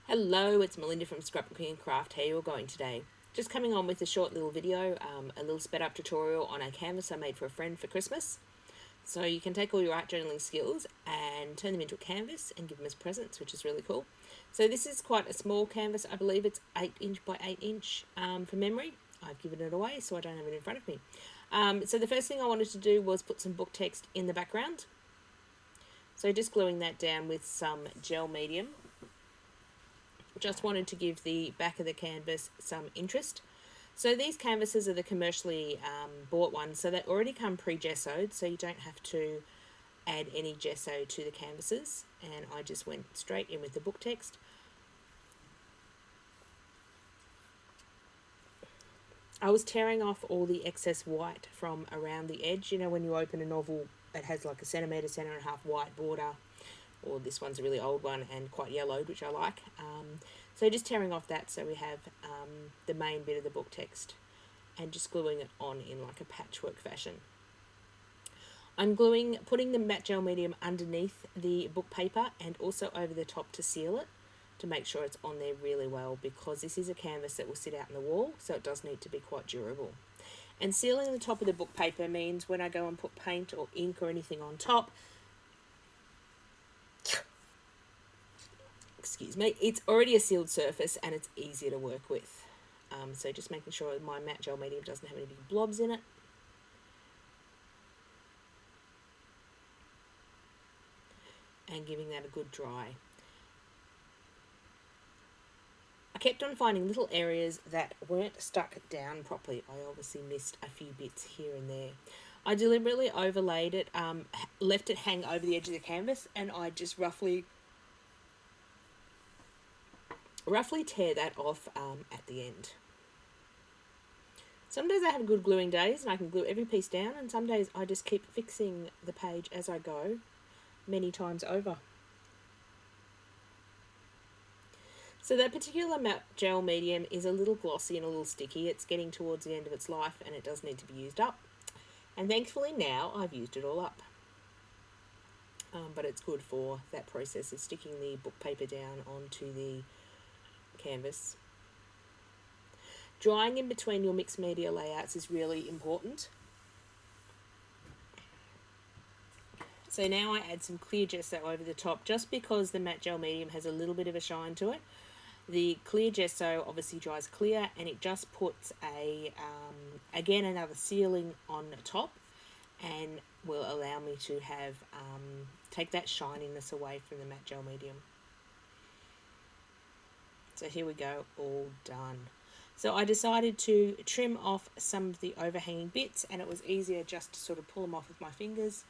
Hello, it's Melinda from Scrapbookingncraft. How are you all going today? Just coming on with a short little video, a little sped up tutorial on a canvas I made for a friend for Christmas. So you can take all your art journaling skills and turn them into a canvas and give them as presents, which is really cool. So this is quite a small canvas. I believe it's 8 inch by 8 inch from memory. I've given it away so I don't have it in front of me. So the first thing I wanted to do was put some book text in the background. So just gluing that down with some gel medium. Just wanted to give the back of the canvas some interest. So these canvases are the commercially bought ones, so they already come pre-gessoed, so you don't have to add any gesso to the canvases. And I just went straight in with the book text. I was tearing off all the excess white from around the edge. You know, when you open a novel, it has like a centimetre and a half white border. Or this one's a really old one and quite yellowed, which I like. So just tearing off that so we have the main bit of the book text and just gluing it on in like a patchwork fashion. I'm putting the matte gel medium underneath the book paper and also over the top to seal it, to make sure it's on there really well, because this is a canvas that will sit out in the wall, so it does need to be quite durable. And sealing the top of the book paper means when I go and put paint or ink or anything on top, excuse me, it's already a sealed surface and it's easier to work with. So just making sure my matte gel medium doesn't have any big blobs in it. And giving that a good dry. I kept on finding little areas that weren't stuck down properly. I obviously missed a few bits here and there. I deliberately overlaid it, left it hang over the edge of the canvas, and I just roughly tear that off at the end. Some days I have good gluing days and I can glue every piece down, and some days I just keep fixing the page as I go many times over. So that particular matte gel medium is a little glossy and a little sticky. It's getting towards the end of its life and it does need to be used up. And thankfully now I've used it all up. But it's good for that process of sticking the book paper down onto the canvas. Drying in between your mixed media layouts is really important. So now I add some clear gesso over the top, just because the matte gel medium has a little bit of a shine to it. The clear gesso obviously dries clear, and it just puts again another sealing on the top, and will allow me to have take that shininess away from the matte gel medium. So here we go, all done. So I decided to trim off some of the overhanging bits, and it was easier just to sort of pull them off with my fingers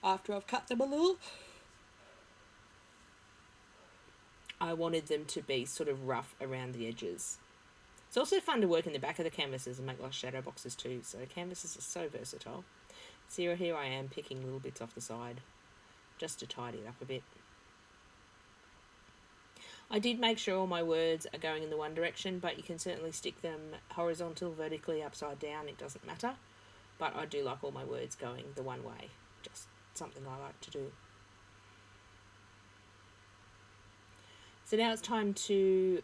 after I've cut them a little. I wanted them to be sort of rough around the edges. It's also fun to work in the back of the canvases and make like shadow boxes too, so canvases are so versatile. So here I am picking little bits off the side just to tidy it up a bit. I did make sure all my words are going in the one direction, but you can certainly stick them horizontal, vertically, upside down, it doesn't matter. But I do like all my words going the one way, just something I like to do. So now it's time to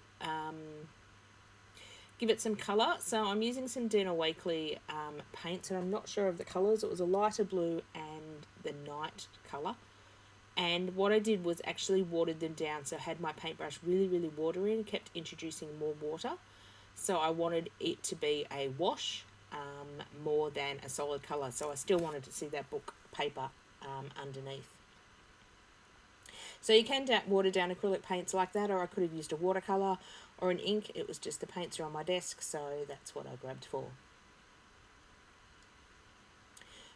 give it some colour. So I'm using some Dina Wakley paints, and I'm not sure of the colours. It was a lighter blue and the night colour. And what I did was actually watered them down. So I had my paintbrush really, really watery and kept introducing more water. So I wanted it to be a wash more than a solid colour. So I still wanted to see that book paper underneath. So you can water down acrylic paints like that, or I could have used a watercolour or an ink. It was just the paints are on my desk, so that's what I grabbed for.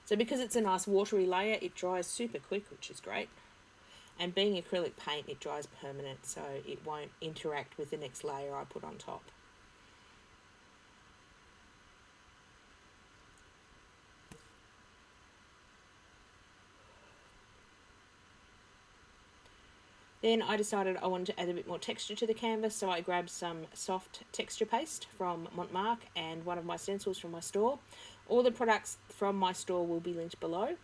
So because it's a nice watery layer, it dries super quick, which is great. And being acrylic paint, it dries permanent, so it won't interact with the next layer I put on top. Then I decided I wanted to add a bit more texture to the canvas, so I grabbed some soft texture paste from Montmark and one of my stencils from my store. All the products from my store will be linked below,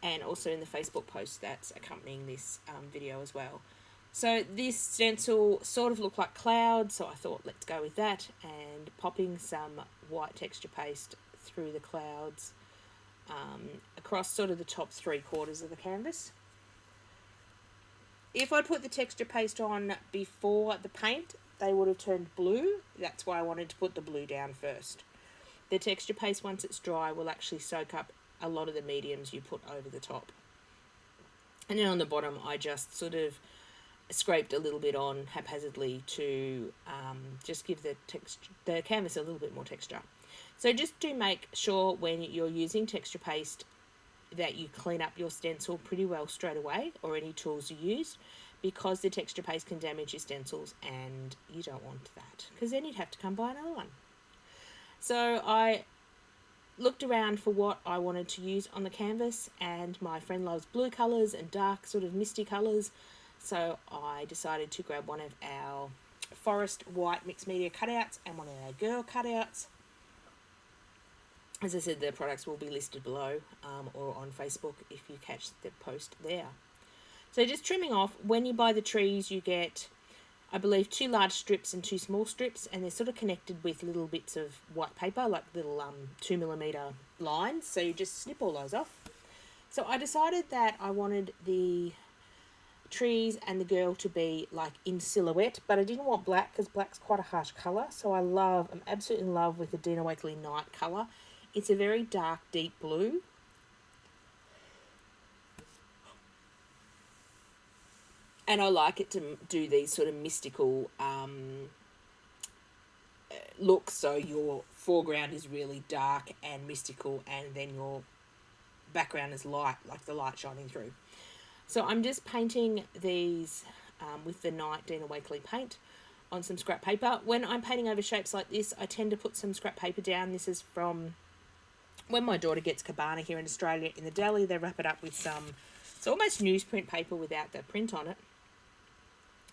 and also in the Facebook post that's accompanying this video as well. So this stencil sort of looked like clouds, so I thought let's go with that, and popping some white texture paste through the clouds across sort of the top 3/4 of the canvas. If I'd put the texture paste on before the paint, they would have turned blue. That's why I wanted to put the blue down first. The texture paste, once it's dry, will actually soak up a lot of the mediums you put over the top. And then on the bottom, I just sort of scraped a little bit on haphazardly to just give the canvas a little bit more texture. So just do make sure when you're using texture paste that you clean up your stencil pretty well straight away, or any tools you use, because the texture paste can damage your stencils and you don't want that, because then you'd have to come buy another one. So I looked around for what I wanted to use on the canvas, and my friend loves blue colours and dark sort of misty colours, so I decided to grab one of our forest white mixed media cutouts and one of our girl cutouts. As I said, the products will be listed below or on Facebook if you catch the post there. So just trimming off, when you buy the trees you get, I believe, 2 large strips and 2 small strips, and they're sort of connected with little bits of white paper, like little 2mm lines, so you just snip all those off. So I decided that I wanted the trees and the girl to be like in silhouette, but I didn't want black because black's quite a harsh colour, so I'm absolutely in love with the Dina Wakley Night colour. It's a very dark, deep blue. And I like it to do these sort of mystical looks, so your foreground is really dark and mystical, and then your background is light, like the light shining through. So I'm just painting these with the Night Dina Wakley paint on some scrap paper. When I'm painting over shapes like this, I tend to put some scrap paper down. This is from when my daughter gets cabana here in Australia. In the deli, they wrap it up with some, it's almost newsprint paper without the print on it.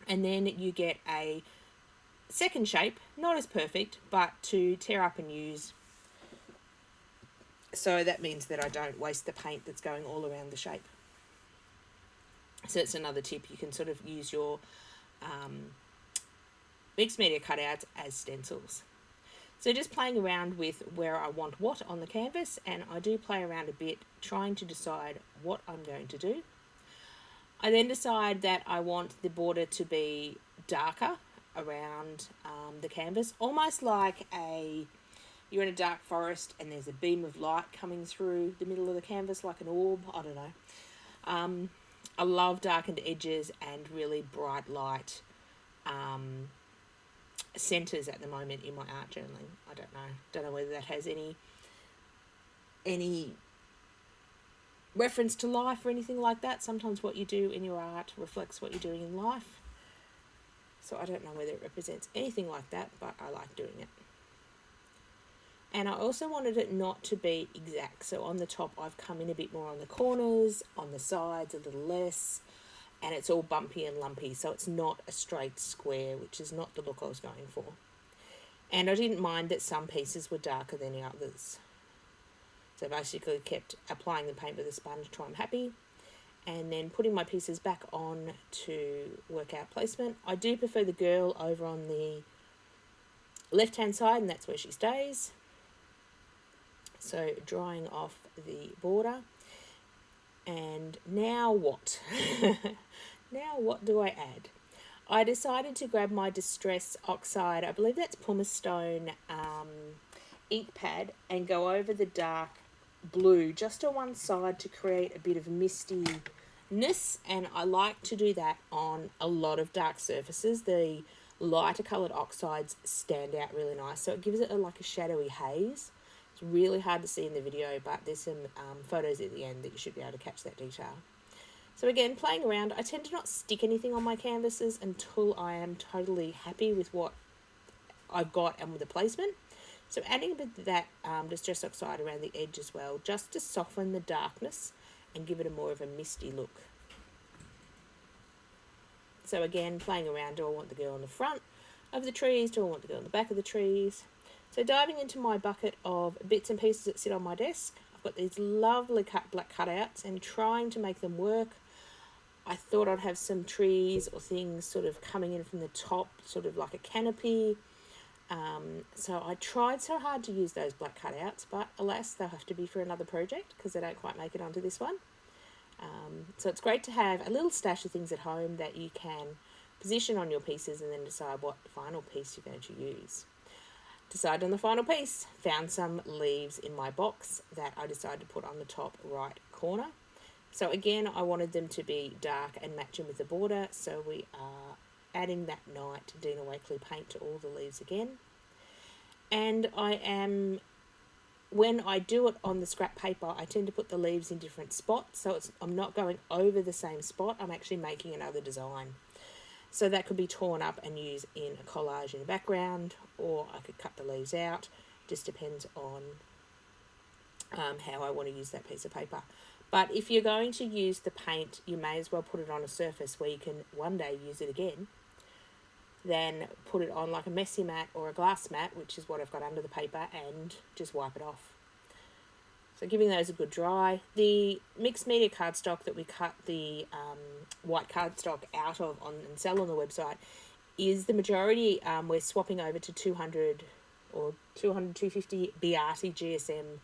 And then you get a second shape, not as perfect, but to tear up and use. So that means that I don't waste the paint that's going all around the shape. So it's another tip. You can sort of use your mixed media cutouts as stencils. So just playing around with where I want what on the canvas, and I do play around a bit trying to decide what I'm going to do. I then decide that I want the border to be darker around the canvas, almost like you're in a dark forest and there's a beam of light coming through the middle of the canvas like an orb. I don't know. I love darkened edges and really bright light centers at the moment in my art journaling. I don't know whether that has any reference to life or anything like that. Sometimes what you do in your art reflects what you're doing in life. So I don't know whether it represents anything like that, but I like doing it. And I also wanted it not to be exact. So on the top, I've come in a bit more on the corners, on the sides a little less, and it's all bumpy and lumpy. So it's not a straight square, which is not the look I was going for. And I didn't mind that some pieces were darker than the others. So basically kept applying the paint with a sponge till I'm happy, and then putting my pieces back on to work out placement. I do prefer the girl over on the left-hand side, and that's where she stays. So drying off the border. And now what? Now what do I add? I decided to grab my Distress Oxide, I believe that's Pumice Stone ink pad, and go over the dark blue just on one side to create a bit of mistiness. And I like to do that on a lot of dark surfaces. The lighter coloured oxides stand out really nice, so it gives it like a shadowy haze. It's really hard to see in the video, but there's some photos at the end that you should be able to catch that detail. So again, playing around, I tend to not stick anything on my canvases until I am totally happy with what I've got and with the placement. So adding a bit of that Distress Oxide around the edge as well, just to soften the darkness and give it a more of a misty look. So again, playing around, do I want the girl on the front of the trees? Do I want the girl on the back of the trees? So diving into my bucket of bits and pieces that sit on my desk, I've got these lovely black cutouts and trying to make them work. I thought I'd have some trees or things sort of coming in from the top, sort of like a canopy. So I tried so hard to use those black cutouts, but alas, they'll have to be for another project because they don't quite make it onto this one. So it's great to have a little stash of things at home that you can position on your pieces and then decide what final piece you're going to use. Decided on the final piece, found some leaves in my box that I decided to put on the top right corner. So again, I wanted them to be dark and matching with the border, so we are adding that night Dina Wakley paint to all the leaves again. And when I do it on the scrap paper, I tend to put the leaves in different spots, so I'm not going over the same spot, I'm actually making another design. So that could be torn up and used in a collage in the background, or I could cut the leaves out. Just depends on how I want to use that piece of paper. But if you're going to use the paint, you may as well put it on a surface where you can one day use it again, than put it on like a messy mat or a glass mat, which is what I've got under the paper, and just wipe it off. So giving those a good dry. The mixed media cardstock that we cut the white cardstock out of and sell on the website is the majority. We're swapping over to 200 or 250 BRT GSM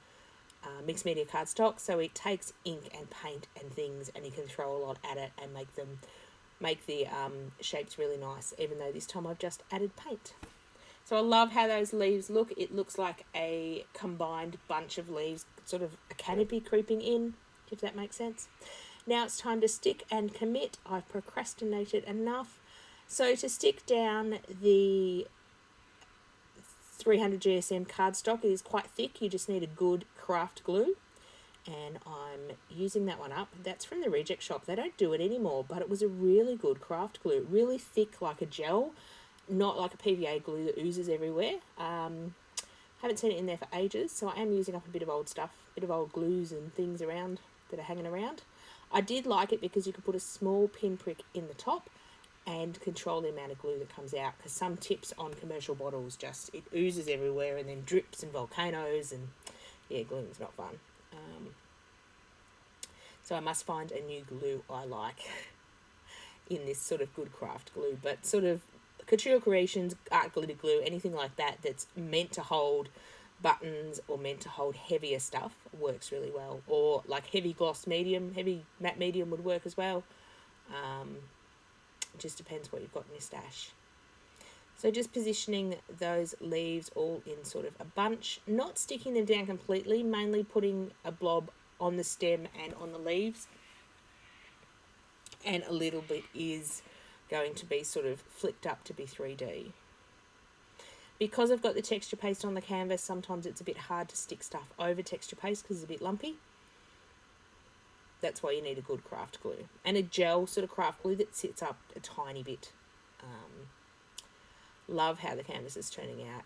mixed media cardstock. So it takes ink and paint and things, and you can throw a lot at it and make the shapes really nice, even though this time I've just added paint. So I love how those leaves look. It looks like a combined bunch of leaves, sort of a canopy creeping in, if that makes sense. Now it's time to stick and commit. I've procrastinated enough. So to stick down the 300 GSM cardstock, it is quite thick. You just need a good craft glue. And I'm using that one up. That's from the Reject Shop. They don't do it anymore, but it was a really good craft glue. Really thick, like a gel, not like a PVA glue that oozes everywhere. Haven't seen it in there for ages, so I am using up a bit of old stuff, a bit of old glues and things around that are hanging around. I did like it because you could put a small pinprick in the top and control the amount of glue that comes out, because some tips on commercial bottles just, it oozes everywhere and then drips and volcanoes, and yeah, gluing's not fun. So I must find a new glue I like in this sort of good craft glue, but sort of Couture Creations, art glitter glue, anything like that that's meant to hold buttons or meant to hold heavier stuff works really well. Or like heavy gloss medium, heavy matte medium would work as well. It just depends what you've got in your stash. So just positioning those leaves all in sort of a bunch, not sticking them down completely, mainly putting a blob on the stem and on the leaves. And a little bit is going to be sort of flicked up to be 3D. Because I've got the texture paste on the canvas, sometimes it's a bit hard to stick stuff over texture paste because it's a bit lumpy. That's why you need a good craft glue. And a gel sort of craft glue that sits up a tiny bit. Love how the canvas is turning out.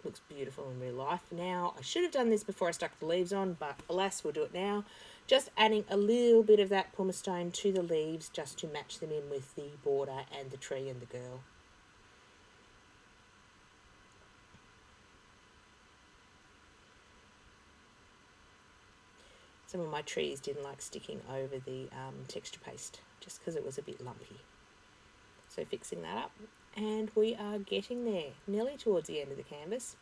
Looks beautiful in real life. Now, I should have done this before I stuck the leaves on, but alas, we'll do it now. Just adding a little bit of that pumice stone to the leaves just to match them in with the border and the tree and the girl. Some of my trees didn't like sticking over the texture paste just because it was a bit lumpy. So fixing that up, and we are getting there, nearly towards the end of the canvas.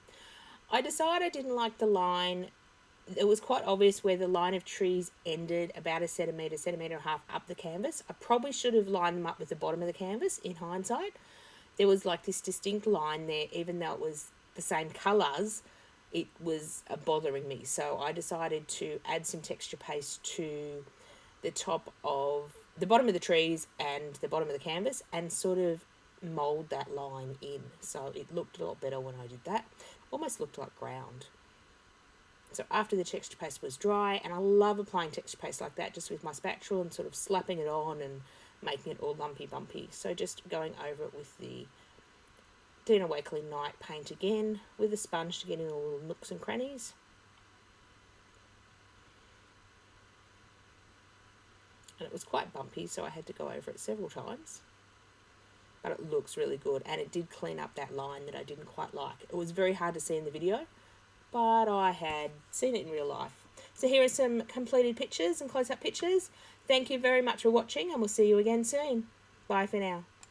I decided I didn't like the line. It was quite obvious where the line of trees ended, about a centimetre and a half up the canvas. I probably should have lined them up with the bottom of the canvas in hindsight. There was like this distinct line there, even though it was the same colours, it was bothering me. So I decided to add some texture paste to the top of the bottom of the trees and the bottom of the canvas and sort of mould that line in. So it looked a lot better when I did that. Almost looked like ground. So after the texture paste was dry, and I love applying texture paste like that just with my spatula and sort of slapping it on and making it all lumpy bumpy. So just going over it with the Dina Wakley Night paint again with a sponge to get in all the little nooks and crannies. And it was quite bumpy, so I had to go over it several times. But it looks really good, and it did clean up that line that I didn't quite like. It was very hard to see in the video, but I had seen it in real life. So here are some completed pictures and close-up pictures. Thank you very much for watching, and we'll see you again soon. Bye for now.